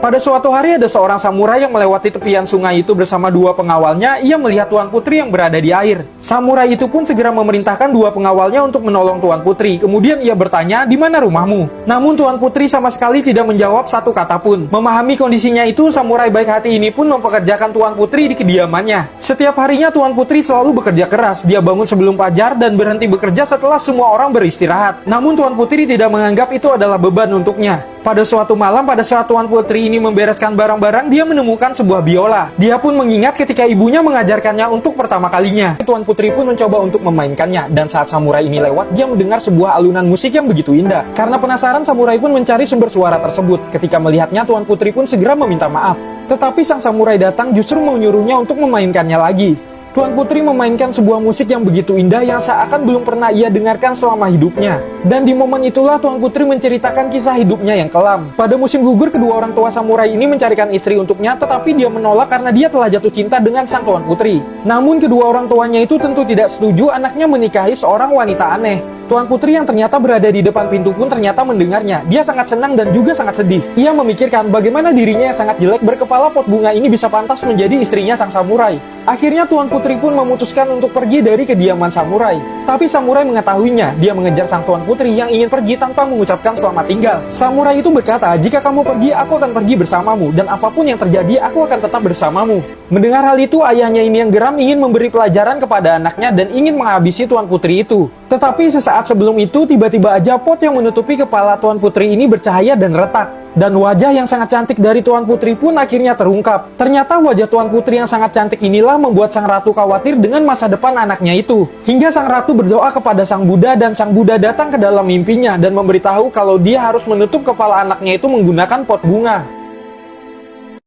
Pada suatu hari ada seorang samurai yang melewati tepian sungai itu bersama dua pengawalnya. Ia melihat Tuan Putri yang berada di air. Samurai itu pun segera memerintahkan dua pengawalnya untuk menolong Tuan Putri. Kemudian ia bertanya, "Di mana rumahmu?" Namun Tuan Putri sama sekali tidak menjawab satu kata pun. Memahami kondisinya itu, samurai baik hati ini pun mempekerjakan Tuan Putri di kediamannya. Setiap harinya Tuan Putri selalu bekerja keras. Dia bangun sebelum fajar dan berhenti bekerja setelah semua orang beristirahat. Namun Tuan Putri tidak menganggap itu adalah beban untuknya. Pada suatu malam, pada saat Tuan Putri ini membereskan barang-barang, dia menemukan sebuah biola. Dia pun mengingat ketika ibunya mengajarkannya untuk pertama kalinya. Tuan Putri pun mencoba untuk memainkannya, dan saat samurai ini lewat, dia mendengar sebuah alunan musik yang begitu indah. Karena penasaran, samurai pun mencari sumber suara tersebut. Ketika melihatnya, Tuan Putri pun segera meminta maaf. Tetapi sang samurai datang justru menyuruhnya untuk memainkannya lagi. Tuan Putri memainkan sebuah musik yang begitu indah yang seakan belum pernah ia dengarkan selama hidupnya. Dan di momen itulah Tuan Putri menceritakan kisah hidupnya yang kelam. Pada musim gugur, kedua orang tua samurai ini mencarikan istri untuknya, tetapi dia menolak karena dia telah jatuh cinta dengan sang Tuan Putri. Namun kedua orang tuanya itu tentu tidak setuju anaknya menikahi seorang wanita aneh. Tuan Putri yang ternyata berada di depan pintu pun ternyata mendengarnya. Dia sangat senang dan juga sangat sedih. Ia memikirkan bagaimana dirinya yang sangat jelek berkepala pot bunga ini bisa pantas menjadi istrinya sang samurai. Akhirnya Tuan Putri pun memutuskan untuk pergi dari kediaman samurai. Tapi samurai mengetahuinya. Dia mengejar sang Tuan Putri yang ingin pergi tanpa mengucapkan selamat tinggal. Samurai itu berkata, "Jika kamu pergi, aku akan pergi bersamamu. Dan apapun yang terjadi, aku akan tetap bersamamu." Mendengar hal itu, ayahnya ini yang geram ingin memberi pelajaran kepada anaknya dan ingin menghabisi Tuan Putri itu. Tetapi sesaat sebelum itu, tiba-tiba aja pot yang menutupi kepala Tuan Putri ini bercahaya dan retak. Dan wajah yang sangat cantik dari Tuan Putri pun akhirnya terungkap. Ternyata wajah Tuan Putri yang sangat cantik inilah membuat sang ratu khawatir dengan masa depan anaknya itu. Hingga sang ratu berdoa kepada sang Buddha dan sang Buddha datang ke dalam mimpinya dan memberitahu kalau dia harus menutup kepala anaknya itu menggunakan pot bunga.